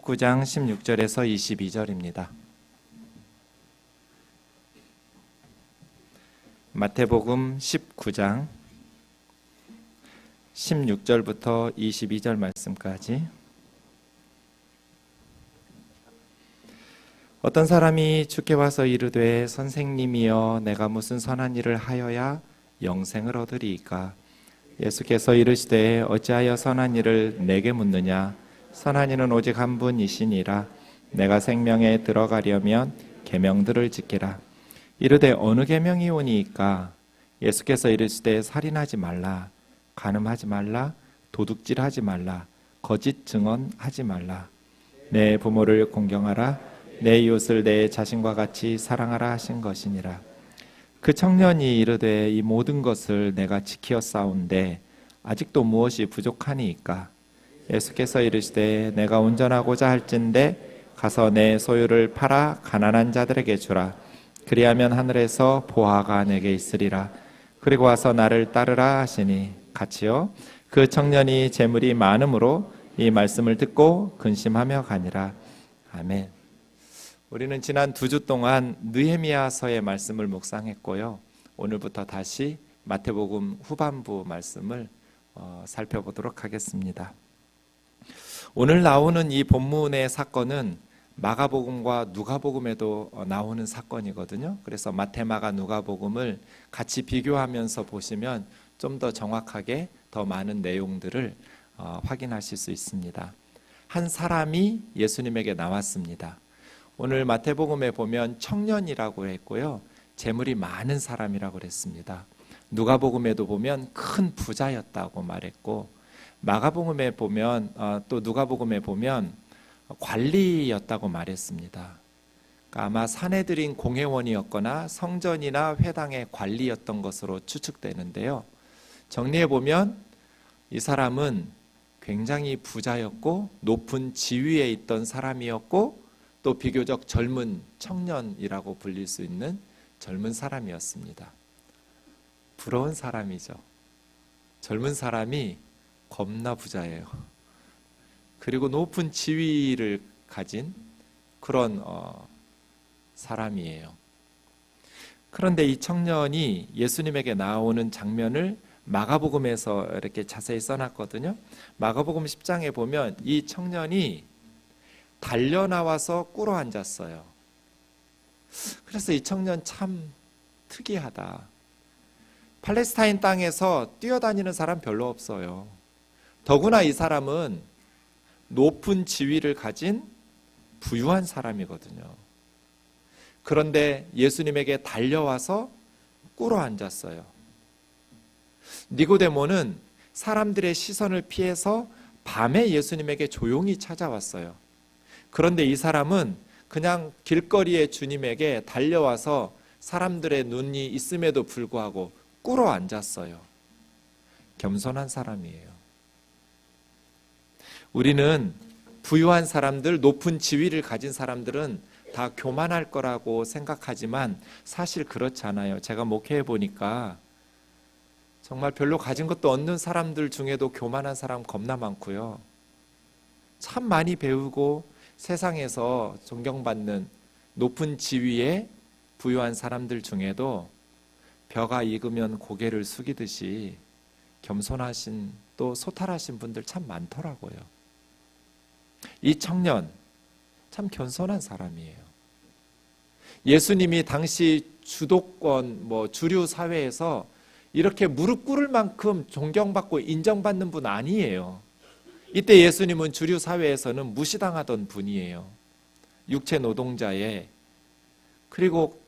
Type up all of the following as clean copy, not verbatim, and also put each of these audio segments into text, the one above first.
19장 16절에서 22절입니다. 마태복음 19장 16절부터 22절 말씀까지. 어떤 사람이 주께 와서 이르되 선생님이여 내가 무슨 선한 일을 하여야 영생을 얻으리이까? 예수께서 이르시되 어찌하여 선한 일을 내게 묻느냐? 선한 이는 오직 한 분이시니라. 내가 생명에 들어가려면 계명들을 지키라. 이르되 어느 계명이 오니이까? 예수께서 이르시되 살인하지 말라, 간음하지 말라, 도둑질하지 말라, 거짓 증언하지 말라, 내 부모를 공경하라, 내 이웃을 내 자신과 같이 사랑하라 하신 것이니라. 그 청년이 이르되 이 모든 것을 내가 지키었사온데 아직도 무엇이 부족하니이까? 예수께서 이르시되 내가 온전하고자 할진대 가서 내 소유를 팔아 가난한 자들에게 주라. 그리하면 하늘에서 보화가 내게 있으리라. 그리고 와서 나를 따르라 하시니 같이요. 그 청년이 재물이 많음으로 이 말씀을 듣고 근심하며 가니라. 아멘. 우리는 지난 2주 동안 느헤미야서의 말씀을 묵상했고요. 오늘부터 다시 마태복음 후반부 말씀을 살펴보도록 하겠습니다. 오늘 나오는 이 본문의 사건은 마가복음과 누가복음에도 나오는 사건이거든요. 그래서 마태, 마가, 누가복음을 같이 비교하면서 보시면 좀 더 정확하게 더 많은 내용들을 확인하실 수 있습니다. 한 사람이 예수님에게 나왔습니다. 오늘 마태복음에 보면 청년이라고 했고요. 재물이 많은 사람이라고 그랬습니다. 누가복음에도 보면 큰 부자였다고 말했고, 마가복음에 보면 또 누가복음에 보면 관리였다고 말했습니다. 그러니까 아마 사내들인 공회원이었거나 성전이나 회당의 관리였던 것으로 추측되는데요. 정리해 보면 이 사람은 굉장히 부자였고 높은 지위에 있던 사람이었고 또 비교적 젊은 청년이라고 불릴 수 있는 젊은 사람이었습니다. 부러운 사람이죠. 젊은 사람이 겁나 부자예요. 그리고 높은 지위를 가진 그런 사람이에요. 그런데 이 청년이 예수님에게 나오는 장면을 마가복음에서 이렇게 자세히 써놨거든요. 마가복음 10장에 보면 이 청년이 달려나와서 꿇어 앉았어요. 그래서 이 청년 참 특이하다. 팔레스타인 땅에서 뛰어다니는 사람 별로 없어요. 더구나 이 사람은 높은 지위를 가진 부유한 사람이거든요. 그런데 예수님에게 달려와서 꿇어 앉았어요. 니고데모는 사람들의 시선을 피해서 밤에 예수님에게 조용히 찾아왔어요. 그런데 이 사람은 그냥 길거리에 주님에게 달려와서 사람들의 눈이 있음에도 불구하고 꿇어 앉았어요. 겸손한 사람이에요. 우리는 부유한 사람들, 높은 지위를 가진 사람들은 다 교만할 거라고 생각하지만 사실 그렇지 않아요. 제가 목회해 보니까 정말 별로 가진 것도 없는 사람들 중에도 교만한 사람 겁나 많고요. 참 많이 배우고 세상에서 존경받는 높은 지위의 부유한 사람들 중에도 벼가 익으면 고개를 숙이듯이 겸손하신 또 소탈하신 분들 참 많더라고요. 이 청년 참 겸손한 사람이에요. 예수님이 당시 주도권 주류 사회에서 이렇게 무릎 꿇을 만큼 존경받고 인정받는 분 아니에요. 이때 예수님은 주류 사회에서는 무시당하던 분이에요. 육체 노동자의, 그리고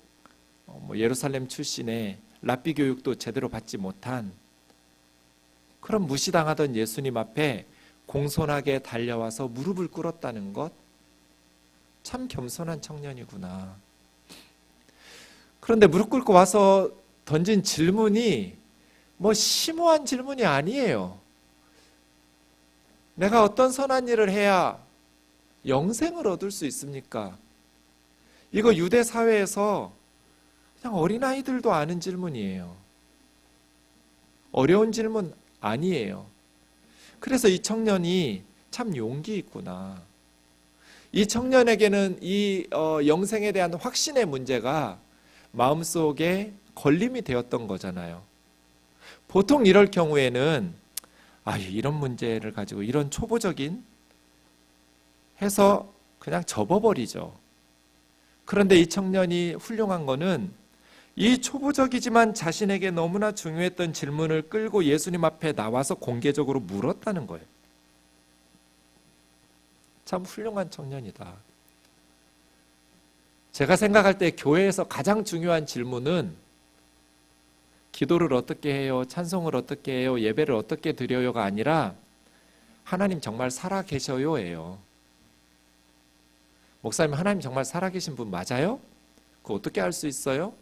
예루살렘 출신의 랍비 교육도 제대로 받지 못한 그런 무시당하던 예수님 앞에 공손하게 달려와서 무릎을 꿇었다는 것, 참 겸손한 청년이구나. 그런데 무릎 꿇고 와서 던진 질문이 심오한 질문이 아니에요. 내가 어떤 선한 일을 해야 영생을 얻을 수 있습니까? 이거 유대 사회에서 그냥 어린아이들도 아는 질문이에요. 어려운 질문 아니에요. 그래서 이 청년이 참 용기 있구나. 이 청년에게는 이 영생에 대한 확신의 문제가 마음속에 걸림이 되었던 거잖아요. 보통 이럴 경우에는 이런 문제를 가지고 이런 초보적인 해서 그냥 접어버리죠. 그런데 이 청년이 훌륭한 거는 이 초보적이지만 자신에게 너무나 중요했던 질문을 끌고 예수님 앞에 나와서 공개적으로 물었다는 거예요. 참 훌륭한 청년이다. 제가 생각할 때 교회에서 가장 중요한 질문은 기도를 어떻게 해요? 찬송을 어떻게 해요? 예배를 어떻게 드려요가 아니라 하나님 정말 살아계셔요? 예요. 목사님, 하나님 정말 살아계신 분 맞아요? 그거 어떻게 알 수 있어요?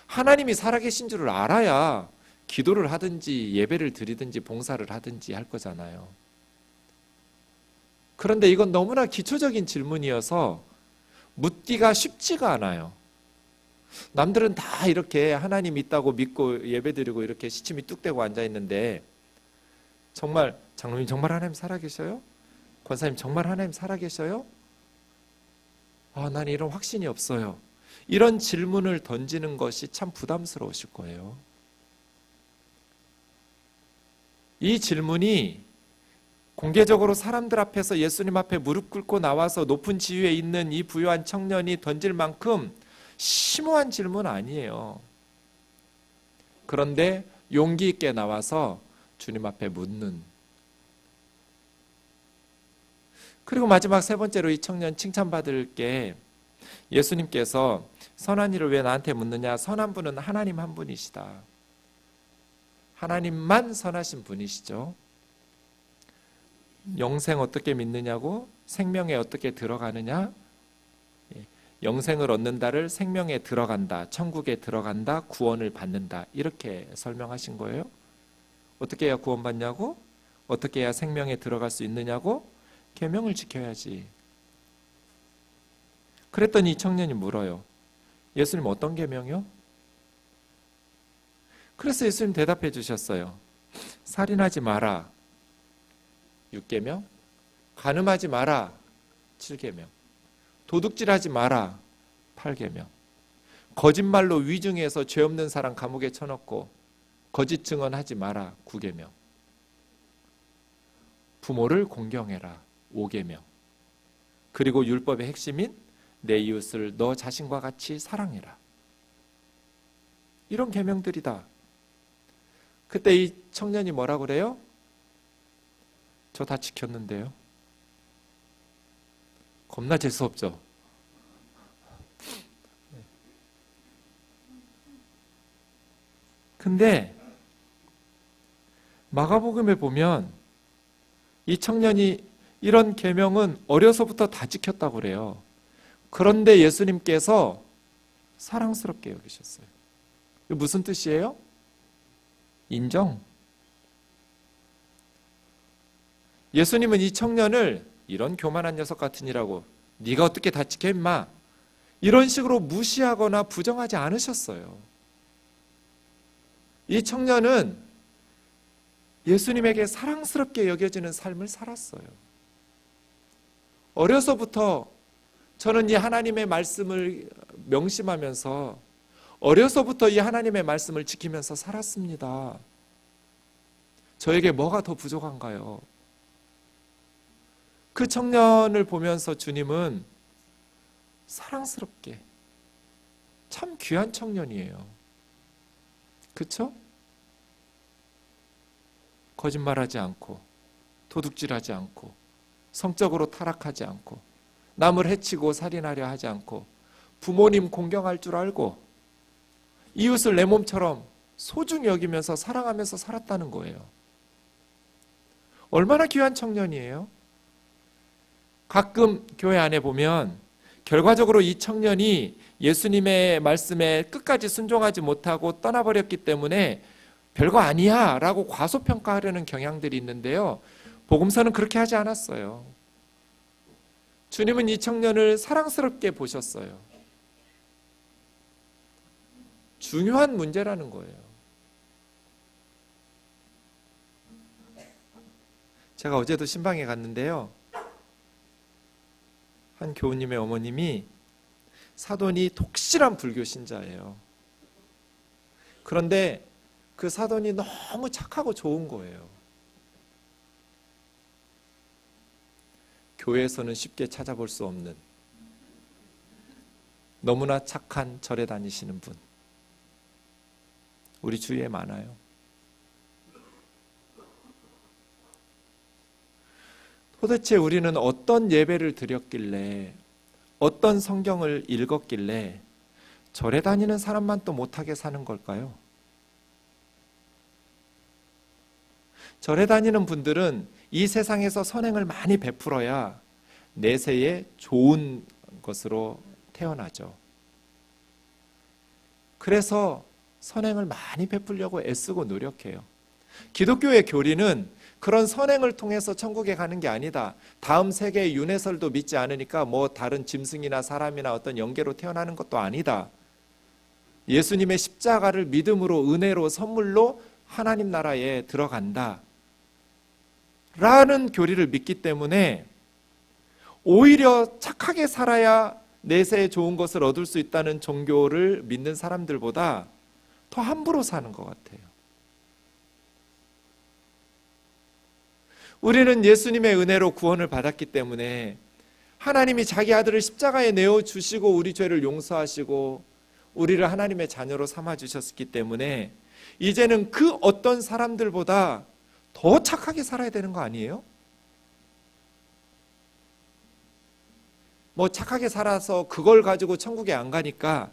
하나님이 살아계신 줄을 알아야 기도를 하든지 예배를 드리든지 봉사를 하든지 할 거잖아요. 그런데 이건 너무나 기초적인 질문이어서 묻기가 쉽지가 않아요. 남들은 다 이렇게 하나님 있다고 믿고 예배드리고 이렇게 시침이 뚝 떼고 앉아있는데 정말 장로님 정말 하나님 살아계셔요? 권사님 정말 하나님 살아계셔요? 난 이런 확신이 없어요. 이런 질문을 던지는 것이 참 부담스러우실 거예요. 이 질문이 공개적으로 사람들 앞에서 예수님 앞에 무릎 꿇고 나와서 높은 지위에 있는 이 부유한 청년이 던질 만큼 심오한 질문 아니에요. 그런데 용기 있게 나와서 주님 앞에 묻는. 그리고 마지막 세 번째로 이 청년 칭찬받을 게 예수님께서 선한 일을 왜 나한테 묻느냐? 선한 분은 하나님 한 분이시다. 하나님만 선하신 분이시죠. 영생 어떻게 믿느냐고? 생명에 어떻게 들어가느냐? 영생을 얻는다를 생명에 들어간다, 천국에 들어간다, 구원을 받는다 이렇게 설명하신 거예요. 어떻게 해야 구원받냐고? 어떻게 해야 생명에 들어갈 수 있느냐고? 계명을 지켜야지. 그랬더니 이 청년이 물어요. 예수님 어떤 계명이요? 그래서 예수님 대답해 주셨어요. 살인하지 마라 6계명, 간음하지 마라 7계명, 도둑질하지 마라 8계명, 거짓말로 위증해서 죄 없는 사람 감옥에 쳐넣고 거짓 증언하지 마라 9계명, 부모를 공경해라 5계명, 그리고 율법의 핵심인 내 이웃을 너 자신과 같이 사랑해라. 이런 계명들이다. 그때 이 청년이 뭐라 그래요? 저 다 지켰는데요. 겁나 재수없죠. 근데 마가복음에 보면 이 청년이 이런 계명은 어려서부터 다 지켰다고 그래요. 그런데 예수님께서 사랑스럽게 여기셨어요. 이게 무슨 뜻이에요? 인정. 예수님은 이 청년을 이런 교만한 녀석 같으니라고 네가 어떻게 다 지켜 임마 이런 식으로 무시하거나 부정하지 않으셨어요. 이 청년은 예수님에게 사랑스럽게 여겨지는 삶을 살았어요. 어려서부터 저는 이 하나님의 말씀을 명심하면서 어려서부터 이 하나님의 말씀을 지키면서 살았습니다. 저에게 뭐가 더 부족한가요? 그 청년을 보면서 주님은 사랑스럽게 참 귀한 청년이에요. 그렇죠? 거짓말하지 않고 도둑질하지 않고 성적으로 타락하지 않고 남을 해치고 살인하려 하지 않고 부모님 공경할 줄 알고 이웃을 내 몸처럼 소중히 여기면서 사랑하면서 살았다는 거예요. 얼마나 귀한 청년이에요? 가끔 교회 안에 보면 결과적으로 이 청년이 예수님의 말씀에 끝까지 순종하지 못하고 떠나버렸기 때문에 별거 아니야 라고 과소평가하려는 경향들이 있는데요. 복음서는 그렇게 하지 않았어요. 주님은 이 청년을 사랑스럽게 보셨어요. 중요한 문제라는 거예요. 제가 어제도 신방에 갔는데요. 한 교우님의 어머님이 사돈이 독실한 불교 신자예요. 그런데 그 사돈이 너무 착하고 좋은 거예요. 교회에서는 쉽게 찾아볼 수 없는 너무나 착한 절에 다니시는 분, 우리 주위에 많아요. 도대체 우리는 어떤 예배를 드렸길래, 어떤 성경을 읽었길래 절에 다니는 사람만 또 못하게 사는 걸까요? 절에 다니는 분들은 이 세상에서 선행을 많이 베풀어야 내세에 좋은 것으로 태어나죠. 그래서 선행을 많이 베풀려고 애쓰고 노력해요. 기독교의 교리는 그런 선행을 통해서 천국에 가는 게 아니다. 다음 세계의 윤회설도 믿지 않으니까 뭐 다른 짐승이나 사람이나 어떤 영계로 태어나는 것도 아니다. 예수님의 십자가를 믿음으로 은혜로 선물로 하나님 나라에 들어간다 라는 교리를 믿기 때문에 오히려 착하게 살아야 내세에 좋은 것을 얻을 수 있다는 종교를 믿는 사람들보다 더 함부로 사는 것 같아요. 우리는 예수님의 은혜로 구원을 받았기 때문에 하나님이 자기 아들을 십자가에 내어주시고 우리 죄를 용서하시고 우리를 하나님의 자녀로 삼아주셨기 때문에 이제는 그 어떤 사람들보다 더 착하게 살아야 되는 거 아니에요? 뭐 착하게 살아서 그걸 가지고 천국에 안 가니까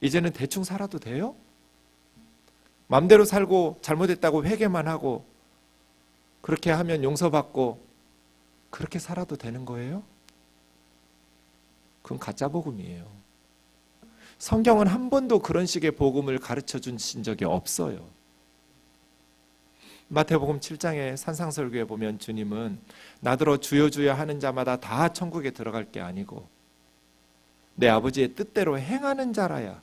이제는 대충 살아도 돼요? 맘대로 살고 잘못했다고 회개만 하고 그렇게 하면 용서받고 그렇게 살아도 되는 거예요? 그건 가짜 복음이에요. 성경은 한 번도 그런 식의 복음을 가르쳐 주신 적이 없어요. 마태복음 7장의 산상설교에 보면 주님은 나더러 주여 주여 하는 자마다 다 천국에 들어갈 게 아니고 내 아버지의 뜻대로 행하는 자라야.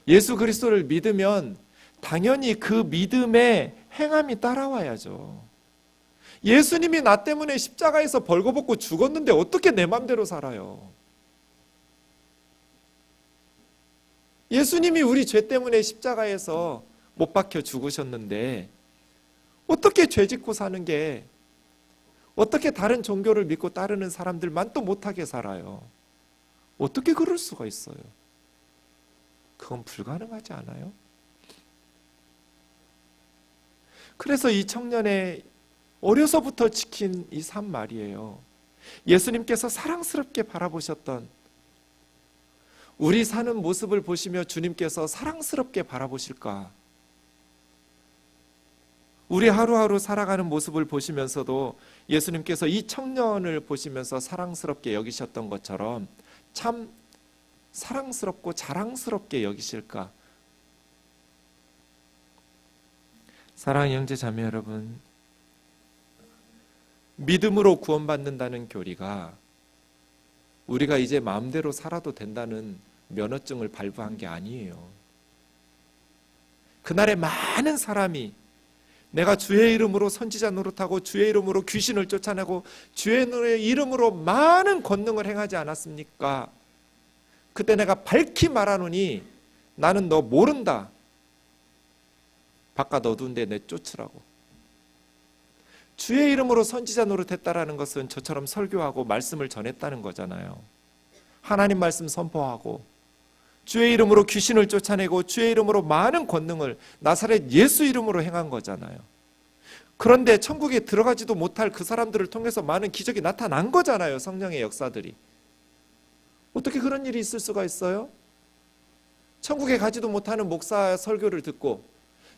예수 그리스도를 믿으면 당연히 그 믿음에 행함이 따라와야죠. 예수님이 나 때문에 십자가에서 벌거벗고 죽었는데 어떻게 내 맘대로 살아요? 예수님이 우리 죄 때문에 십자가에서 못 박혀 죽으셨는데 어떻게 죄 짓고 사는 게, 어떻게 다른 종교를 믿고 따르는 사람들만 또 못하게 살아요? 어떻게 그럴 수가 있어요? 그건 불가능하지 않아요? 그래서 이 청년의 어려서부터 지킨 이 삶 말이에요. 예수님께서 사랑스럽게 바라보셨던, 우리 사는 모습을 보시며 주님께서 사랑스럽게 바라보실까? 우리 하루하루 살아가는 모습을 보시면서도 예수님께서 이 청년을 보시면서 사랑스럽게 여기셨던 것처럼 참 사랑스럽고 자랑스럽게 여기실까? 사랑하는 형제 자매 여러분, 믿음으로 구원받는다는 교리가 우리가 이제 마음대로 살아도 된다는 면허증을 발부한 게 아니에요. 그날에 많은 사람이 내가 주의 이름으로 선지자 노릇하고 주의 이름으로 귀신을 쫓아내고 주의 이름으로 많은 권능을 행하지 않았습니까? 그때 내가 밝히 말하노니 나는 너 모른다. 바깥 어두운 데 내쫓으라고. 주의 이름으로 선지자 노릇했다라는 것은 저처럼 설교하고 말씀을 전했다는 거잖아요. 하나님 말씀 선포하고 주의 이름으로 귀신을 쫓아내고 주의 이름으로 많은 권능을 나사렛 예수 이름으로 행한 거잖아요. 그런데 천국에 들어가지도 못할 그 사람들을 통해서 많은 기적이 나타난 거잖아요. 성령의 역사들이. 어떻게 그런 일이 있을 수가 있어요? 천국에 가지도 못하는 목사 설교를 듣고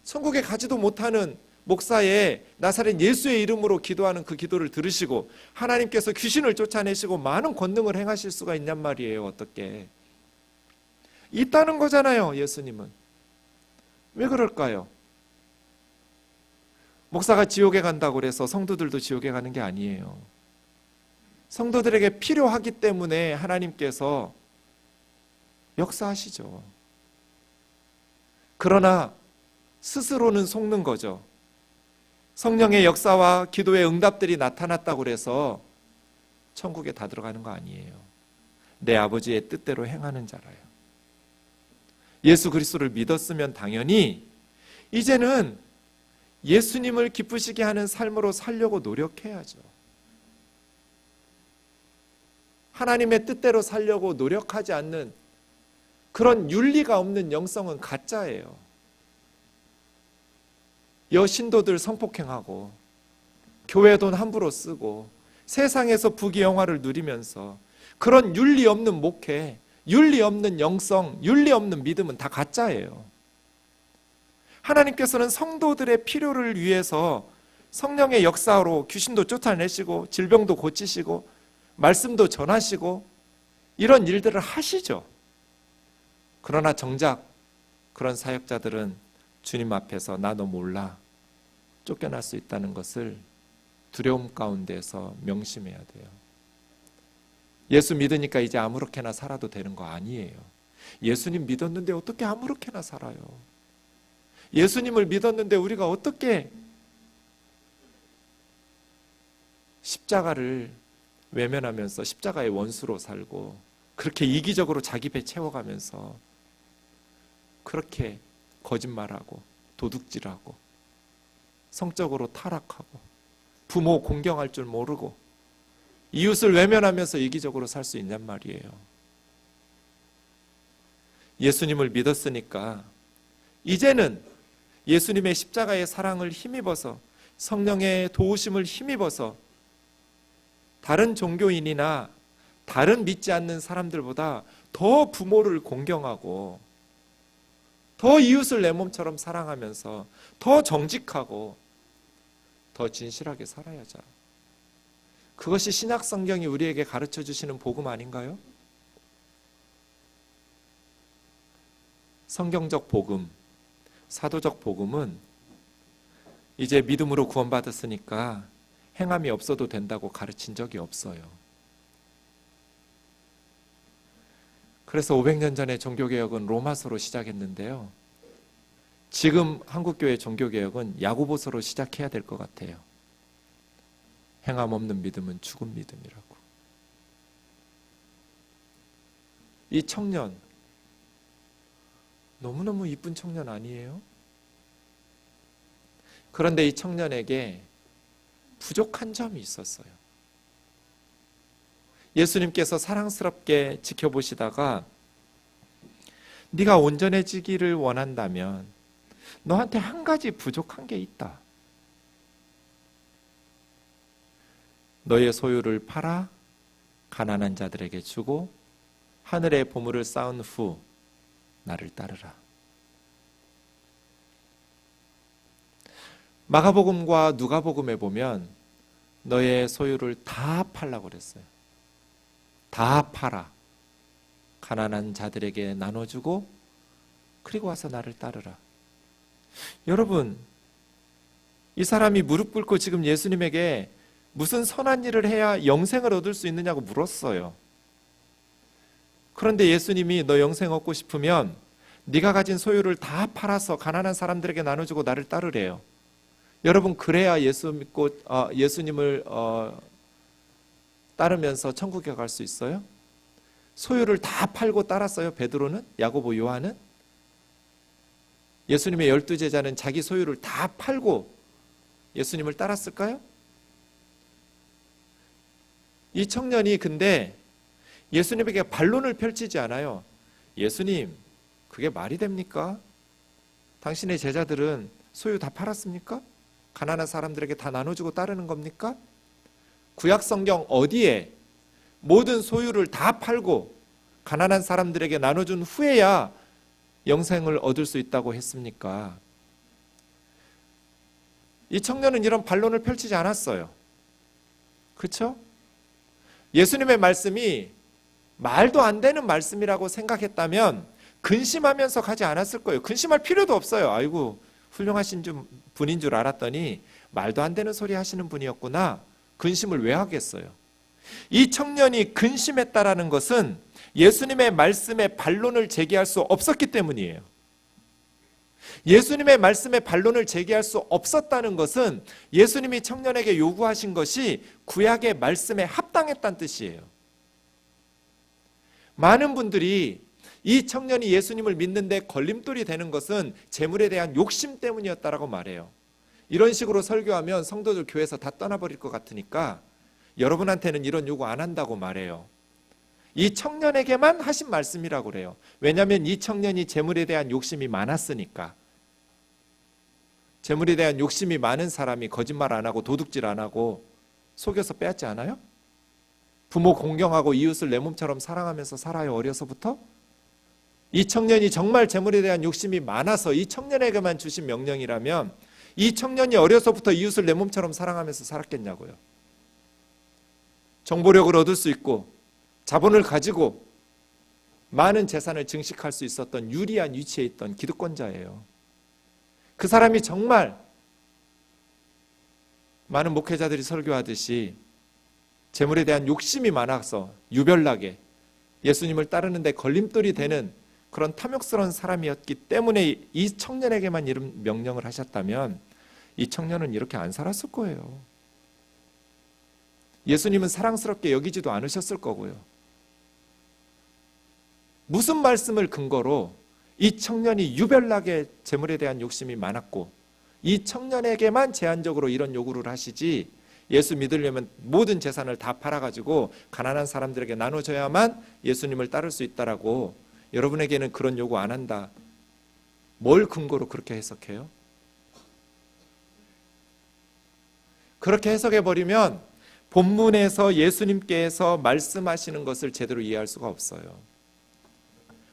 천국에 가지도 못하는 목사의 나사렛 예수의 이름으로 기도하는 그 기도를 들으시고 하나님께서 귀신을 쫓아내시고 많은 권능을 행하실 수가 있냔 말이에요. 어떻게? 있다는 거잖아요. 예수님은. 왜 그럴까요? 목사가 지옥에 간다고 해서 성도들도 지옥에 가는 게 아니에요. 성도들에게 필요하기 때문에 하나님께서 역사하시죠. 그러나 스스로는 속는 거죠. 성령의 역사와 기도의 응답들이 나타났다고 해서 천국에 다 들어가는 거 아니에요. 내 아버지의 뜻대로 행하는 자라요. 예수 그리스도를 믿었으면 당연히 이제는 예수님을 기쁘시게 하는 삶으로 살려고 노력해야죠. 하나님의 뜻대로 살려고 노력하지 않는 그런 윤리가 없는 영성은 가짜예요. 여신도들 성폭행하고 교회 돈 함부로 쓰고 세상에서 부귀영화를 누리면서 그런 윤리 없는 목회, 윤리 없는 영성, 윤리 없는 믿음은 다 가짜예요. 하나님께서는 성도들의 필요를 위해서 성령의 역사로 귀신도 쫓아내시고 질병도 고치시고 말씀도 전하시고 이런 일들을 하시죠. 그러나 정작 그런 사역자들은 주님 앞에서 나 너 몰라 쫓겨날 수 있다는 것을 두려움 가운데서 명심해야 돼요. 예수 믿으니까 이제 아무렇게나 살아도 되는 거 아니에요. 예수님 믿었는데 어떻게 아무렇게나 살아요? 예수님을 믿었는데 우리가 어떻게 십자가를 외면하면서 십자가의 원수로 살고 그렇게 이기적으로 자기 배 채워가면서 그렇게 거짓말하고 도둑질하고 성적으로 타락하고 부모 공경할 줄 모르고 이웃을 외면하면서 이기적으로 살 수 있냔 말이에요. 예수님을 믿었으니까 이제는 예수님의 십자가의 사랑을 힘입어서 성령의 도우심을 힘입어서 다른 종교인이나 다른 믿지 않는 사람들보다 더 부모를 공경하고 더 이웃을 내 몸처럼 사랑하면서 더 정직하고 더 진실하게 살아야죠. 그것이 신약 성경이 우리에게 가르쳐 주시는 복음 아닌가요? 성경적 복음, 사도적 복음은 이제 믿음으로 구원받았으니까 행함이 없어도 된다고 가르친 적이 없어요. 그래서 500년 전에 종교개혁은 로마서로 시작했는데요. 지금 한국교회 종교개혁은 야고보서로 시작해야 될 것 같아요. 행함 없는 믿음은 죽은 믿음이라고. 이 청년, 너무너무 이쁜 청년 아니에요? 그런데 이 청년에게 부족한 점이 있었어요. 예수님께서 사랑스럽게 지켜보시다가 네가 온전해지기를 원한다면 너한테 한 가지 부족한 게 있다. 너의 소유를 팔아 가난한 자들에게 주고 하늘의 보물을 쌓은 후 나를 따르라. 마가복음과 누가복음에 보면 너의 소유를 다 팔라고 그랬어요. 다 팔아 가난한 자들에게 나눠주고 그리고 와서 나를 따르라. 여러분, 이 사람이 무릎 꿇고 지금 예수님에게 무슨 선한 일을 해야 영생을 얻을 수 있느냐고 물었어요. 그런데 예수님이 너 영생 얻고 싶으면 네가 가진 소유를 다 팔아서 가난한 사람들에게 나눠주고 나를 따르래요. 여러분, 그래야 예수 믿고 예수님을 따르면서 천국에 갈 수 있어요? 소유를 다 팔고 따랐어요. 베드로는, 야고보, 요한은? 예수님의 12제자는 자기 소유를 다 팔고 예수님을 따랐을까요? 이 청년이 근데 예수님에게 반론을 펼치지 않아요. 예수님, 그게 말이 됩니까? 당신의 제자들은 소유 다 팔았습니까? 가난한 사람들에게 다 나눠주고 따르는 겁니까? 구약 성경 어디에 모든 소유를 다 팔고 가난한 사람들에게 나눠준 후에야 영생을 얻을 수 있다고 했습니까? 이 청년은 이런 반론을 펼치지 않았어요. 그렇죠? 예수님의 말씀이 말도 안 되는 말씀이라고 생각했다면 근심하면서 가지 않았을 거예요. 근심할 필요도 없어요. 아이고, 훌륭하신 분인 줄 알았더니 말도 안 되는 소리 하시는 분이었구나. 근심을 왜 하겠어요? 이 청년이 근심했다라는 것은 예수님의 말씀에 반론을 제기할 수 없었기 때문이에요. 예수님의 말씀에 반론을 제기할 수 없었다는 것은 예수님이 청년에게 요구하신 것이 구약의 말씀에 합당했다는 뜻이에요. 많은 분들이 이 청년이 예수님을 믿는데 걸림돌이 되는 것은 재물에 대한 욕심 때문이었다라고 말해요. 이런 식으로 설교하면 성도들 교회에서 다 떠나버릴 것 같으니까 여러분한테는 이런 요구 안 한다고 말해요. 이 청년에게만 하신 말씀이라고 그래요. 왜냐하면 이 청년이 재물에 대한 욕심이 많았으니까. 재물에 대한 욕심이 많은 사람이 거짓말 안 하고 도둑질 안 하고 속여서 빼앗지 않아요? 부모 공경하고 이웃을 내 몸처럼 사랑하면서 살아요. 어려서부터. 이 청년이 정말 재물에 대한 욕심이 많아서 이 청년에게만 주신 명령이라면 이 청년이 어려서부터 이웃을 내 몸처럼 사랑하면서 살았겠냐고요. 정보력을 얻을 수 있고 자본을 가지고 많은 재산을 증식할 수 있었던 유리한 위치에 있던 기득권자예요. 그 사람이 정말 많은 목회자들이 설교하듯이 재물에 대한 욕심이 많아서 유별나게 예수님을 따르는데 걸림돌이 되는 그런 탐욕스러운 사람이었기 때문에 이 청년에게만 이런 명령을 하셨다면 이 청년은 이렇게 안 살았을 거예요. 예수님은 사랑스럽게 여기지도 않으셨을 거고요. 무슨 말씀을 근거로 이 청년이 유별나게 재물에 대한 욕심이 많았고 이 청년에게만 제한적으로 이런 요구를 하시지 예수 믿으려면 모든 재산을 다 팔아가지고 가난한 사람들에게 나눠줘야만 예수님을 따를 수 있다라고 여러분에게는 그런 요구 안 한다. 뭘 근거로 그렇게 해석해요? 그렇게 해석해버리면 본문에서 예수님께서 말씀하시는 것을 제대로 이해할 수가 없어요.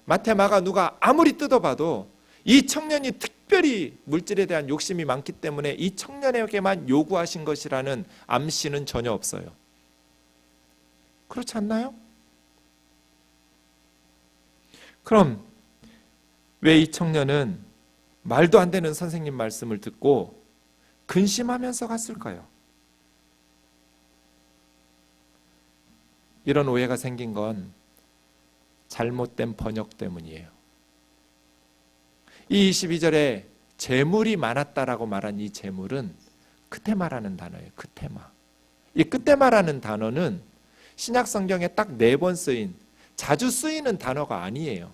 마태, 마가, 누가 아무리 뜯어봐도 이 청년이 특별히 물질에 대한 욕심이 많기 때문에 이 청년에게만 요구하신 것이라는 암시는 전혀 없어요. 그렇지 않나요? 그럼 왜 이 청년은 말도 안 되는 선생님 말씀을 듣고 근심하면서 갔을까요? 이런 오해가 생긴 건 잘못된 번역 때문이에요. 이 22절에 재물이 많았다라고 말한 이 재물은 크테마라는 단어예요. 크테마. 이 크테마라는 단어는 신약 성경에 딱 4번 쓰인, 자주 쓰이는 단어가 아니에요.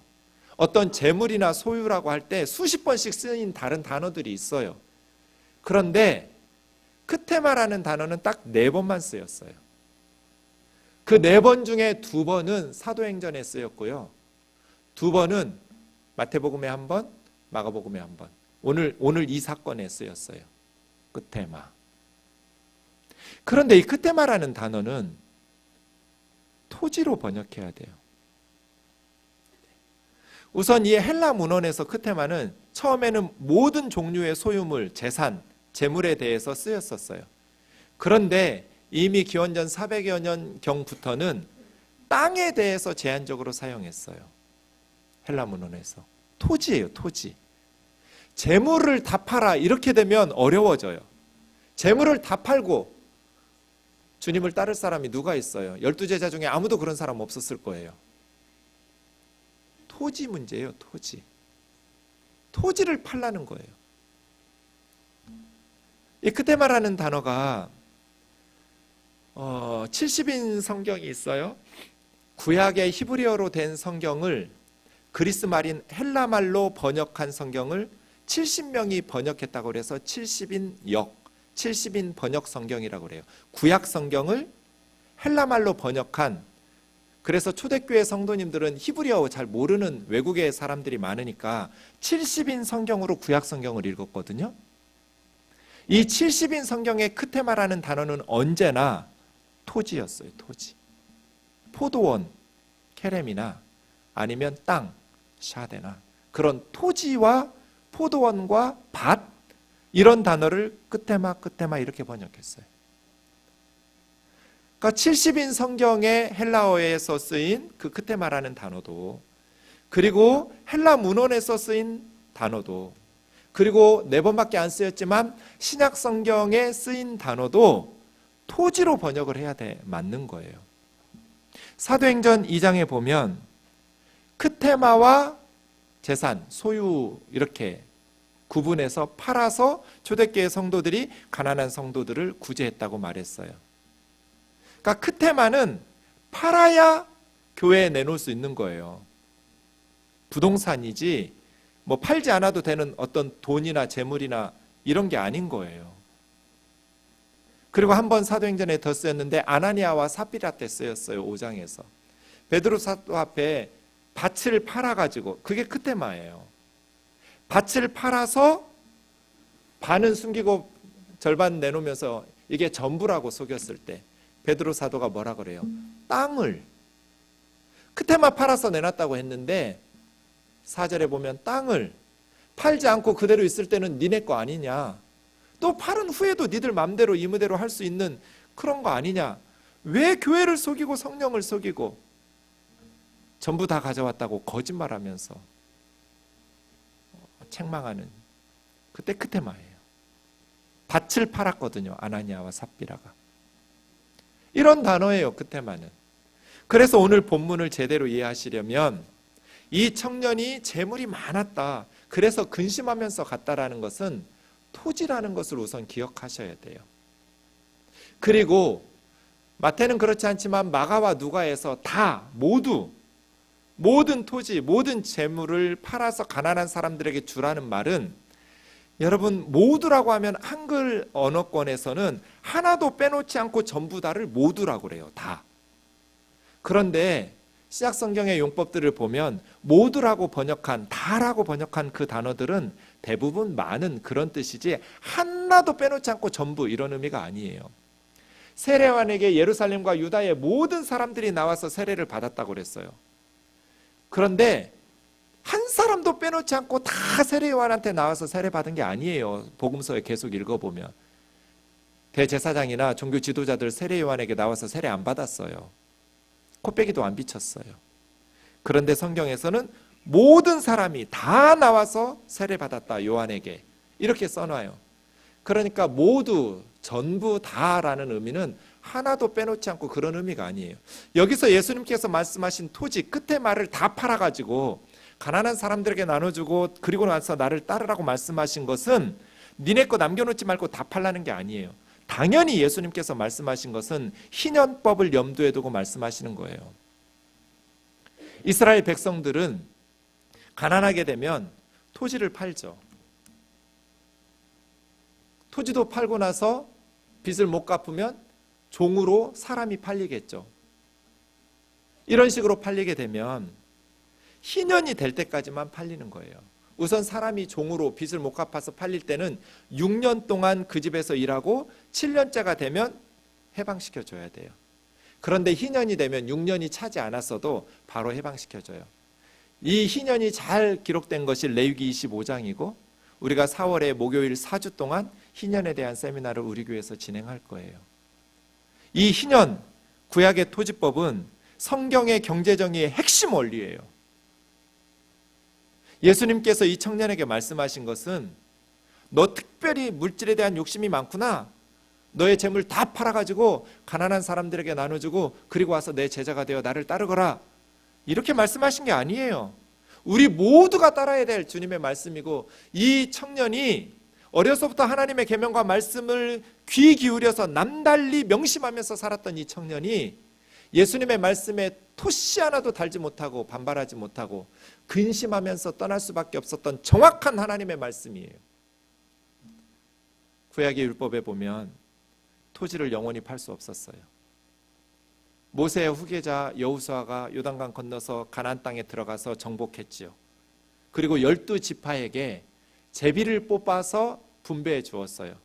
어떤 재물이나 소유라고 할 때 수십 번씩 쓰인 다른 단어들이 있어요. 그런데 크테마라는 단어는 딱 4번만 쓰였어요. 그 4번 중에 2번은 사도행전에 쓰였고요. 2번은 마태복음에 1번, 마가복음에 1번. 오늘 이 사건에 쓰였어요. 크테마. 그런데 이 크테마라는 단어는 토지로 번역해야 돼요. 우선 이 헬라 문헌에서 크테마는 처음에는 모든 종류의 소유물, 재산, 재물에 대해서 쓰였었어요. 그런데 이미 기원전 400여 년경부터는 땅에 대해서 제한적으로 사용했어요. 헬라 문헌에서. 토지예요, 토지. 재물을 다 팔아 이렇게 되면 어려워져요. 재물을 다 팔고 주님을 따를 사람이 누가 있어요? 12제자 중에 아무도 그런 사람 없었을 거예요. 토지 문제예요, 토지. 토지를 팔라는 거예요. 이 크테마라는 단어가 70인 성경이 있어요. 구약의 히브리어로 된 성경을 그리스 말인 헬라 말로 번역한 성경을 70명이 번역했다고 해서 70인 번역 성경이라고 그래요. 구약 성경을 헬라 말로 번역한, 그래서 초대교회 성도님들은 히브리어 잘 모르는 외국의 사람들이 많으니까 70인 성경으로 구약 성경을 읽었거든요. 이 70인 성경의 크테마라는 단어는 언제나 토지였어요. 토지. 포도원, 케렘이나 아니면 땅, 샤데나, 그런 토지와 포도원과 밭, 이런 단어를 크테마 이렇게 번역했어요. 그러니까 70인 성경의 헬라어에서 쓰인 그 크테마라는 단어도, 그리고 헬라 문헌에서 쓰인 단어도, 그리고 4번밖에 안 쓰였지만 신약 성경에 쓰인 단어도 토지로 번역을 해야 맞는 거예요. 사도행전 2장에 보면 크테마와 재산, 소유 이렇게 구분해서 팔아서 초대교회 성도들이 가난한 성도들을 구제했다고 말했어요. 그러니까 크테마는 팔아야 교회에 내놓을 수 있는 거예요. 부동산이지 뭐 팔지 않아도 되는 어떤 돈이나 재물이나 이런 게 아닌 거예요. 그리고 한번 사도행전에 더 쓰였는데 아나니아와 삽비라 때 쓰였어요. 5장에서 베드로 사도 앞에 밭을 팔아가지고, 그게 크테마예요. 밭을 팔아서 반은 숨기고 절반 내놓으면서 이게 전부라고 속였을 때 베드로 사도가 뭐라 그래요? 땅을, 크테마 팔아서 내놨다고 했는데 4절에 보면 땅을 팔지 않고 그대로 있을 때는 니네 거 아니냐, 또 팔은 후에도 니들 맘대로 이무대로 할 수 있는 그런 거 아니냐, 왜 교회를 속이고 성령을 속이고 전부 다 가져왔다고 거짓말하면서 책망하는, 그때 크테마예요. 밭을 팔았거든요. 아나니아와 삽비라가. 이런 단어예요, 크테마는. 그래서 오늘 본문을 제대로 이해하시려면 이 청년이 재물이 많았다, 그래서 근심하면서 갔다라는 것은 토지라는 것을 우선 기억하셔야 돼요. 그리고 마태는 그렇지 않지만 마가와 누가에서 다 모든 토지, 모든 재물을 팔아서 가난한 사람들에게 주라는 말은, 여러분 모두라고 하면 한글 언어권에서는 하나도 빼놓지 않고 전부 다를 모두라고 그래요. 다. 그런데 신약 성경의 용법들을 보면 모두라고 번역한, 다라고 번역한 그 단어들은 대부분 많은 그런 뜻이지 하나도 빼놓지 않고 전부 이런 의미가 아니에요. 세례요한에게 예루살렘과 유다의 모든 사람들이 나와서 세례를 받았다고 그랬어요. 그런데 한 사람도 빼놓지 않고 다 세례요한한테 나와서 세례 받은 게 아니에요. 복음서에 계속 읽어보면 대제사장이나 종교 지도자들 세례요한에게 나와서 세례 안 받았어요. 코빼기도 안 비쳤어요. 그런데 성경에서는 모든 사람이 다 나와서 세례 받았다, 요한에게, 이렇게 써놔요. 그러니까 모두, 전부 다라는 의미는 하나도 빼놓지 않고 그런 의미가 아니에요. 여기서 예수님께서 말씀하신 토지, 끝에 말을 다 팔아가지고 가난한 사람들에게 나눠주고 그리고 나서 나를 따르라고 말씀하신 것은 니네 거 남겨놓지 말고 다 팔라는 게 아니에요. 당연히 예수님께서 말씀하신 것은 희년법을 염두에 두고 말씀하시는 거예요. 이스라엘 백성들은 가난하게 되면 토지를 팔죠. 토지도 팔고 나서 빚을 못 갚으면 종으로 사람이 팔리겠죠. 이런 식으로 팔리게 되면 희년이 될 때까지만 팔리는 거예요. 우선 사람이 종으로 빚을 못 갚아서 팔릴 때는 6년 동안 그 집에서 일하고 7년째가 되면 해방시켜줘야 돼요. 그런데 희년이 되면 6년이 차지 않았어도 바로 해방시켜줘요. 이 희년이 잘 기록된 것이 레위기 25장이고 우리가 4월에 목요일 4주 동안 희년에 대한 세미나를 우리 교회에서 진행할 거예요. 이 희년, 구약의 토지법은 성경의 경제정의의 핵심 원리예요. 예수님께서 이 청년에게 말씀하신 것은 너 특별히 물질에 대한 욕심이 많구나, 너의 재물 다 팔아가지고 가난한 사람들에게 나눠주고 그리고 와서 내 제자가 되어 나를 따르거라, 이렇게 말씀하신 게 아니에요. 우리 모두가 따라야 될 주님의 말씀이고, 이 청년이 어려서부터 하나님의 계명과 말씀을 귀 기울여서 남달리 명심하면서 살았던 이 청년이 예수님의 말씀에 토씨 하나도 달지 못하고 반발하지 못하고 근심하면서 떠날 수밖에 없었던 정확한 하나님의 말씀이에요. 구약의 율법에 보면 토지를 영원히 팔 수 없었어요. 모세의 후계자 여호수아가 요단강 건너서 가나안 땅에 들어가서 정복했지요. 그리고 12지파에게 제비를 뽑아서 분배해 주었어요.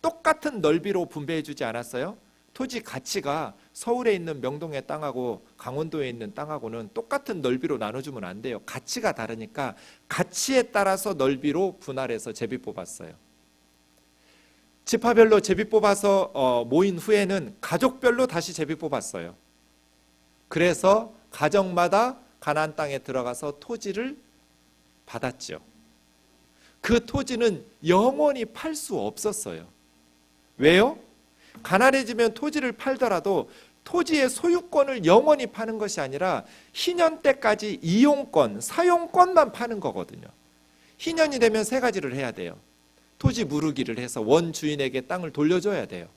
똑같은 넓이로 분배해 주지 않았어요? 토지 가치가 서울에 있는 명동의 땅하고 강원도에 있는 땅하고는 똑같은 넓이로 나눠주면 안 돼요. 가치가 다르니까 가치에 따라서 넓이로 분할해서 제비 뽑았어요. 지파별로 제비 뽑아서 모인 후에는 가족별로 다시 제비 뽑았어요. 그래서 가정마다 가나안 땅에 들어가서 토지를 받았죠. 그 토지는 영원히 팔 수 없었어요. 왜요? 가난해지면 토지를 팔더라도 토지의 소유권을 영원히 파는 것이 아니라 희년 때까지 이용권, 사용권만 파는 거거든요. 희년이 되면 세 가지를 해야 돼요. 토지 무르기를 해서 원 주인에게 땅을 돌려줘야 돼요.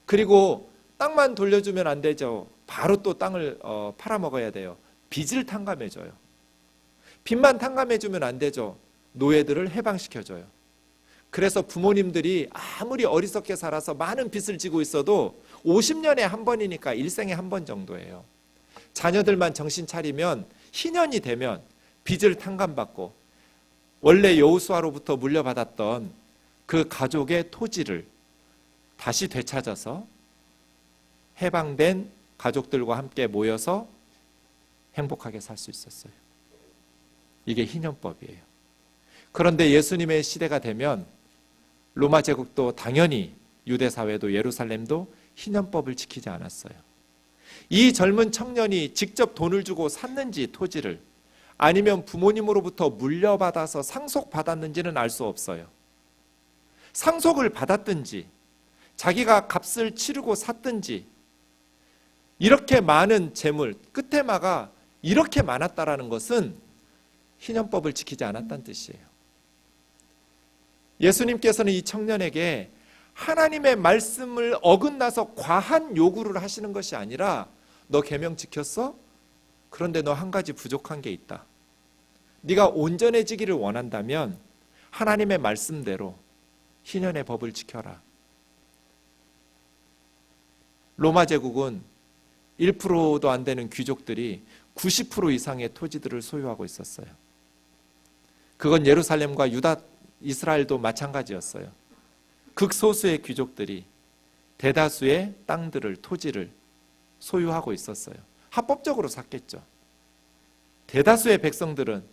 그리고 땅만 돌려주면 안 되죠. 바로 또 땅을 팔아먹어야 돼요. 빚을 탕감해줘요. 빚만 탕감해주면 안 되죠. 노예들을 해방시켜줘요. 그래서 부모님들이 아무리 어리석게 살아서 많은 빚을 지고 있어도 50년에 한 번이니까 일생에 한 번 정도예요. 자녀들만 정신 차리면 희년이 되면 빚을 탕감받고 원래 여호수아로부터 물려받았던 그 가족의 토지를 다시 되찾아서 해방된 가족들과 함께 모여서 행복하게 살 수 있었어요. 이게 희년법이에요. 그런데 예수님의 시대가 되면 로마 제국도 당연히 유대 사회도 예루살렘도 희년법을 지키지 않았어요. 이 젊은 청년이 직접 돈을 주고 샀는지 토지를 아니면 부모님으로부터 물려받아서 상속받았는지는 알 수 없어요. 상속을 받았든지 자기가 값을 치르고 샀든지 이렇게 많은 재물, 끝에마가 이렇게 많았다라는 것은 희년법을 지키지 않았다는 뜻이에요. 예수님께서는 이 청년에게 하나님의 말씀을 어긋나서 과한 요구를 하시는 것이 아니라 너 계명 지켰어? 그런데 너 한 가지 부족한 게 있다. 네가 온전해지기를 원한다면 하나님의 말씀대로 희년의 법을 지켜라. 로마 제국은 1%도 안 되는 귀족들이 90% 이상의 토지들을 소유하고 있었어요. 그건 예루살렘과 유다, 이스라엘도 마찬가지였어요. 극소수의 귀족들이 대다수의 땅들을, 토지를 소유하고 있었어요. 합법적으로 샀겠죠. 대다수의 백성들은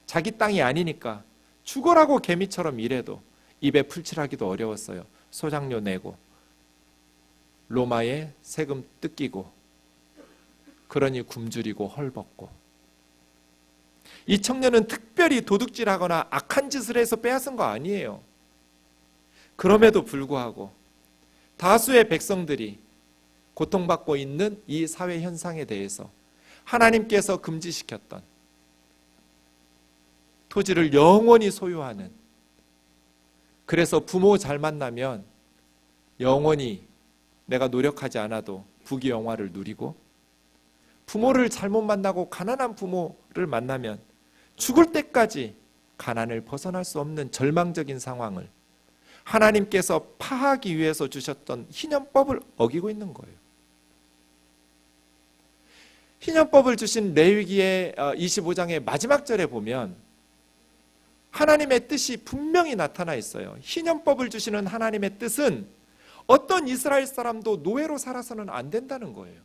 자기 땅이 아니니까 죽어라고 개미처럼 일해도 입에 풀칠하기도 어려웠어요. 소장료 내고 로마의 세금 뜯기고 그러니 굶주리고 헐벗고. 이 청년은 특별히 도둑질하거나 악한 짓을 해서 빼앗은 거 아니에요. 그럼에도 불구하고 다수의 백성들이 고통받고 있는 이 사회 현상에 대해서 하나님께서 금지시켰던 토지를 영원히 소유하는, 그래서 부모 잘 만나면 영원히 내가 노력하지 않아도 부귀영화를 누리고, 부모를 잘못 만나고 가난한 부모를 만나면 죽을 때까지 가난을 벗어날 수 없는 절망적인 상황을 하나님께서 파하기 위해서 주셨던 희년법을 어기고 있는 거예요. 희년법을 주신 레위기의 25장의 마지막 절에 보면 하나님의 뜻이 분명히 나타나 있어요. 희년법을 주시는 하나님의 뜻은 어떤 이스라엘 사람도 노예로 살아서는 안 된다는 거예요.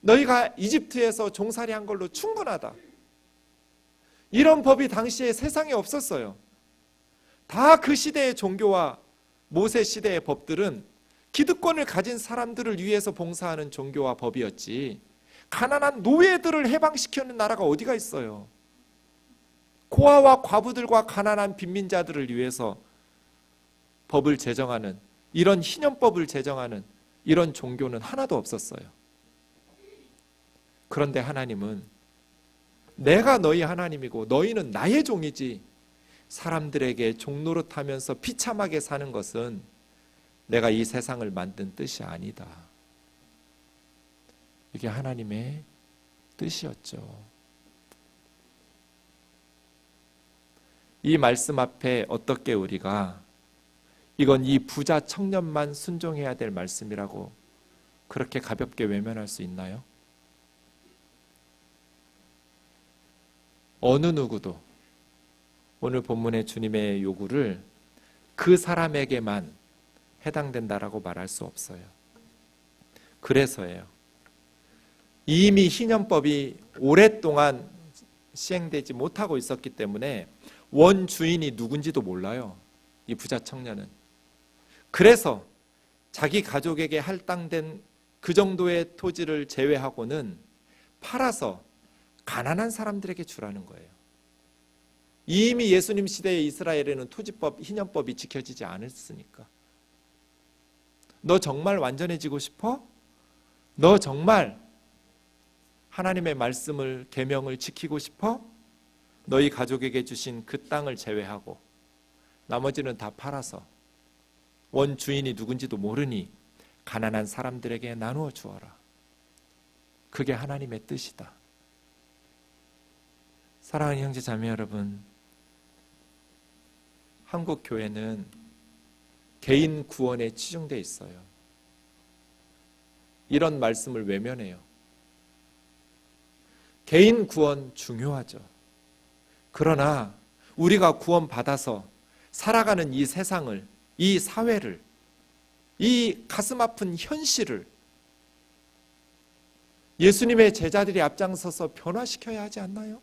너희가 이집트에서 종살이한 걸로 충분하다. 이런 법이 당시에 세상에 없었어요. 다 그 시대의 종교와 모세 시대의 법들은 기득권을 가진 사람들을 위해서 봉사하는 종교와 법이었지, 가난한 노예들을 해방시키는 나라가 어디가 있어요. 고아와 과부들과 가난한 빈민자들을 위해서 법을 제정하는, 이런 희년법을 제정하는 이런 종교는 하나도 없었어요. 그런데 하나님은 내가 너희 하나님이고 너희는 나의 종이지, 사람들에게 종노릇하면서 비참하게 사는 것은 내가 이 세상을 만든 뜻이 아니다. 이게 하나님의 뜻이었죠. 이 말씀 앞에 어떻게 우리가 이건 이 부자 청년만 순종해야 될 말씀이라고 그렇게 가볍게 외면할 수 있나요? 어느 누구도 오늘 본문의 주님의 요구를 그 사람에게만 해당된다라고 말할 수 없어요. 그래서예요. 이미 희년법이 오랫동안 시행되지 못하고 있었기 때문에 원 주인이 누군지도 몰라요. 이 부자 청년은. 그래서 자기 가족에게 할당된 그 정도의 토지를 제외하고는 팔아서 가난한 사람들에게 주라는 거예요. 이미 예수님 시대의 이스라엘에는 토지법, 희년법이 지켜지지 않았으니까. 너 정말 완전해지고 싶어? 너 정말 하나님의 말씀을, 계명을 지키고 싶어? 너희 가족에게 주신 그 땅을 제외하고 나머지는 다 팔아서 원 주인이 누군지도 모르니 가난한 사람들에게 나누어 주어라. 그게 하나님의 뜻이다. 사랑하는 형제 자매 여러분, 한국 교회는 개인 구원에 치중되어 있어요. 이런 말씀을 외면해요. 개인 구원 중요하죠. 그러나 우리가 구원받아서 살아가는 이 세상을, 이 사회를, 이 가슴 아픈 현실을 예수님의 제자들이 앞장서서 변화시켜야 하지 않나요?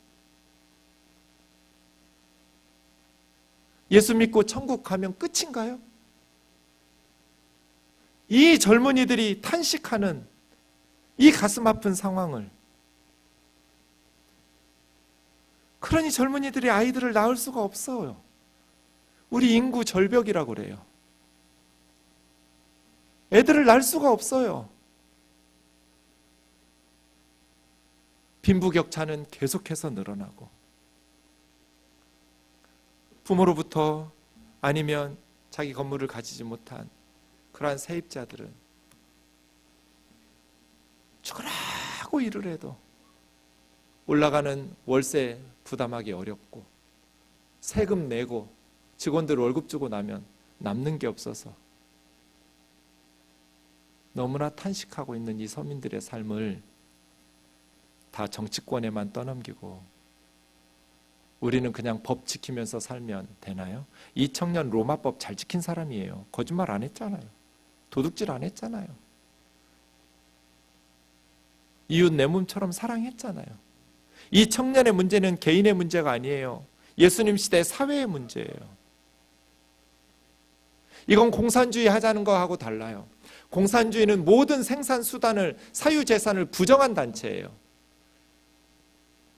예수 믿고 천국 가면 끝인가요? 이 젊은이들이 탄식하는 이 가슴 아픈 상황을, 그러니 젊은이들이 아이들을 낳을 수가 없어요. 우리 인구 절벽이라고 그래요. 애들을 낳을 수가 없어요. 빈부격차는 계속해서 늘어나고, 부모로부터 아니면 자기 건물을 가지지 못한 그러한 세입자들은 죽으라고 일을 해도 올라가는 월세 부담하기 어렵고, 세금 내고 직원들 월급 주고 나면 남는 게 없어서 너무나 탄식하고 있는 이 서민들의 삶을 다 정치권에만 떠넘기고 우리는 그냥 법 지키면서 살면 되나요? 이 청년 로마법 잘 지킨 사람이에요. 거짓말 안 했잖아요. 도둑질 안 했잖아요. 이웃 내 몸처럼 사랑했잖아요. 이 청년의 문제는 개인의 문제가 아니에요. 예수님 시대 사회의 문제예요. 이건 공산주의 하자는 거하고 달라요. 공산주의는 모든 생산 수단을, 사유재산을 부정한 단체예요.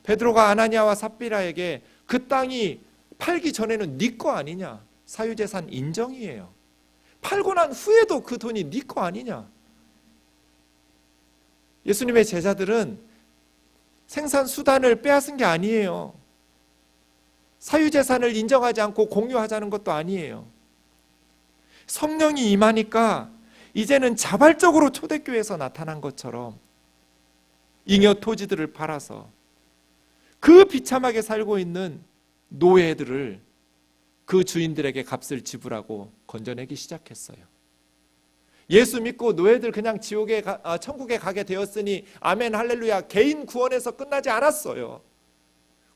베드로가 아나니아와 삽비라에게 그 땅이 팔기 전에는 네 거 아니냐, 사유재산 인정이에요. 팔고 난 후에도 그 돈이 네 거 아니냐. 예수님의 제자들은 생산 수단을 빼앗은 게 아니에요. 사유재산을 인정하지 않고 공유하자는 것도 아니에요. 성령이 임하니까 이제는 자발적으로 초대교회에서 나타난 것처럼 잉여 토지들을 팔아서 그 비참하게 살고 있는 노예들을 그 주인들에게 값을 지불하고 건져내기 시작했어요. 예수 믿고 노예들 그냥 천국에 가게 되었으니 아멘 할렐루야, 개인 구원에서 끝나지 않았어요.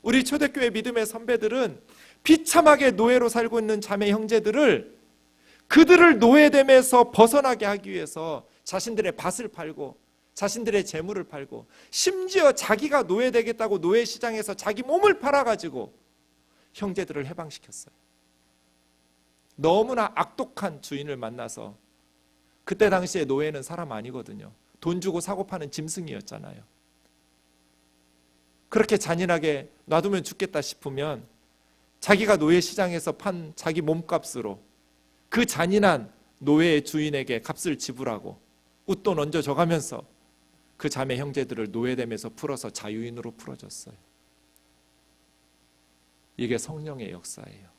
우리 초대교회 믿음의 선배들은 비참하게 노예로 살고 있는 자매 형제들을, 그들을 노예됨에서 벗어나게 하기 위해서 자신들의 밭을 팔고 자신들의 재물을 팔고, 심지어 자기가 노예되겠다고 노예시장에서 자기 몸을 팔아가지고 형제들을 해방시켰어요. 너무나 악독한 주인을 만나서, 그때 당시에 노예는 사람 아니거든요. 돈 주고 사고 파는 짐승이었잖아요. 그렇게 잔인하게 놔두면 죽겠다 싶으면 자기가 노예시장에서 판 자기 몸값으로 그 잔인한 노예의 주인에게 값을 지불하고 웃돈 얹어줘가면서 그 자매 형제들을 노예됨에서 풀어서 자유인으로 풀어줬어요. 이게 성령의 역사예요.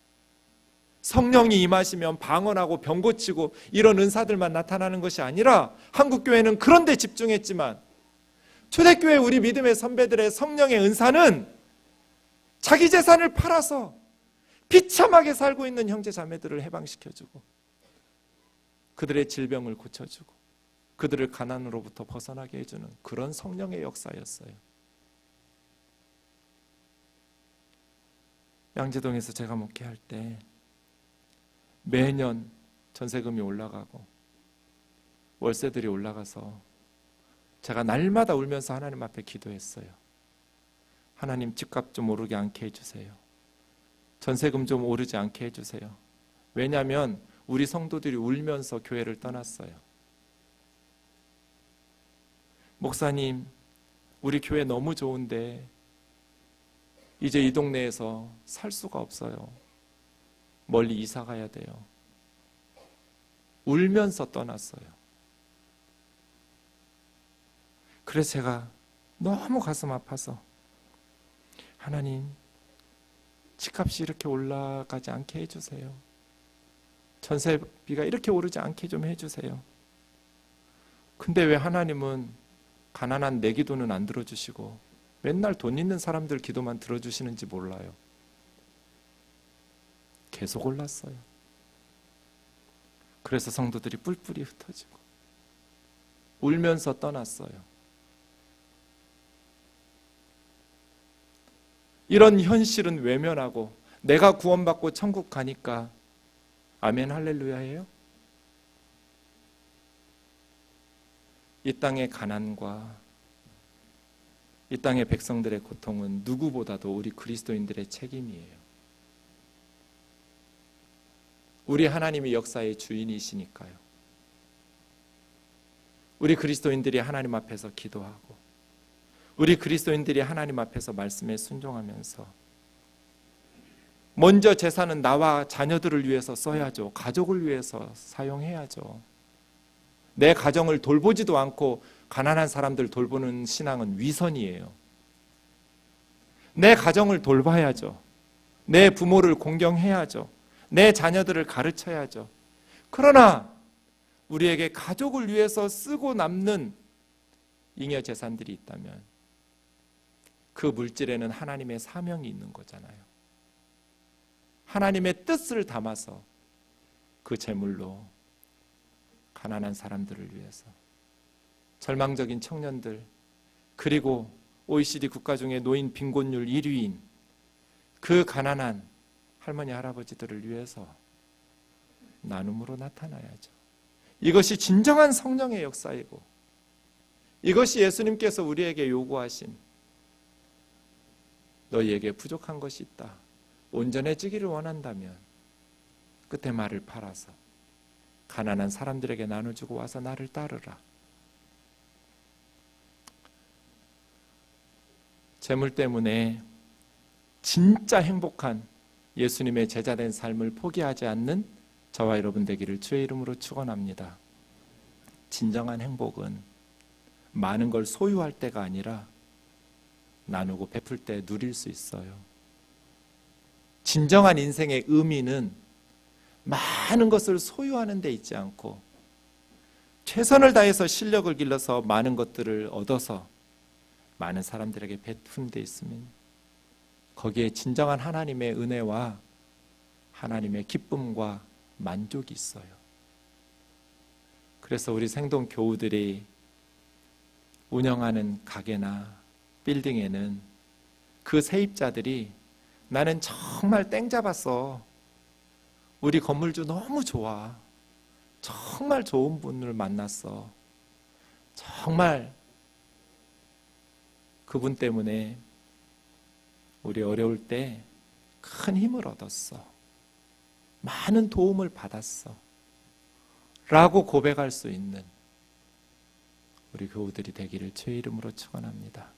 성령이 임하시면 방언하고 병 고치고 이런 은사들만 나타나는 것이 아니라, 한국교회는 그런 데 집중했지만 초대교회 우리 믿음의 선배들의 성령의 은사는 자기 재산을 팔아서 비참하게 살고 있는 형제 자매들을 해방시켜주고, 그들의 질병을 고쳐주고, 그들을 가난으로부터 벗어나게 해주는 그런 성령의 역사였어요. 양재동에서 제가 목회할 때 매년 전세금이 올라가고 월세들이 올라가서 제가 날마다 울면서 하나님 앞에 기도했어요. 하나님, 집값 좀 오르지 않게 해주세요. 전세금 좀 오르지 않게 해주세요. 왜냐하면 우리 성도들이 울면서 교회를 떠났어요. 목사님, 우리 교회 너무 좋은데 이제 이 동네에서 살 수가 없어요. 멀리 이사 가야 돼요. 울면서 떠났어요. 그래서 제가 너무 가슴 아파서, 하나님, 집값이 이렇게 올라가지 않게 해주세요. 전세비가 이렇게 오르지 않게 좀 해주세요. 근데 왜 하나님은 가난한 내 기도는 안 들어주시고 맨날 돈 있는 사람들 기도만 들어주시는지 몰라요. 계속 올랐어요. 그래서 성도들이 뿔뿔이 흩어지고 울면서 떠났어요. 이런 현실은 외면하고 내가 구원받고 천국 가니까 아멘 할렐루야예요? 이 땅의 가난과 이 땅의 백성들의 고통은 누구보다도 우리 그리스도인들의 책임이에요. 우리 하나님이 역사의 주인이시니까요. 우리 그리스도인들이 하나님 앞에서 기도하고 우리 그리스도인들이 하나님 앞에서 말씀에 순종하면서 먼저 재산은 나와 자녀들을 위해서 써야죠. 가족을 위해서 사용해야죠. 내 가정을 돌보지도 않고 가난한 사람들 돌보는 신앙은 위선이에요. 내 가정을 돌봐야죠. 내 부모를 공경해야죠. 내 자녀들을 가르쳐야죠. 그러나 우리에게 가족을 위해서 쓰고 남는 잉여 재산들이 있다면 그 물질에는 하나님의 사명이 있는 거잖아요. 하나님의 뜻을 담아서 그 재물로 가난한 사람들을 위해서, 절망적인 청년들, 그리고 OECD 국가 중에 노인 빈곤율 1위인 그 가난한 할머니 할아버지들을 위해서 나눔으로 나타나야죠. 이것이 진정한 성령의 역사이고 이것이 예수님께서 우리에게 요구하신 너희에게 부족한 것이 있다, 온전해지기를 원한다면 끝에 말을 팔아서 가난한 사람들에게 나눠주고 와서 나를 따르라. 재물 때문에 진짜 행복한 예수님의 제자된 삶을 포기하지 않는 저와 여러분 되기를 주의 이름으로 축원합니다. 진정한 행복은 많은 걸 소유할 때가 아니라 나누고 베풀 때 누릴 수 있어요. 진정한 인생의 의미는 많은 것을 소유하는 데 있지 않고 최선을 다해서 실력을 길러서 많은 것들을 얻어서 많은 사람들에게 베푼 데 있으면 거기에 진정한 하나님의 은혜와 하나님의 기쁨과 만족이 있어요. 그래서 우리 생동 교우들이 운영하는 가게나 빌딩에는 그 세입자들이 나는 정말 땡 잡았어, 우리 건물주 너무 좋아, 정말 좋은 분을 만났어, 정말 그분 때문에 우리 어려울 때 큰 힘을 얻었어, 많은 도움을 받았어 라고 고백할 수 있는 우리 교우들이 되기를 주의 이름으로 축원합니다.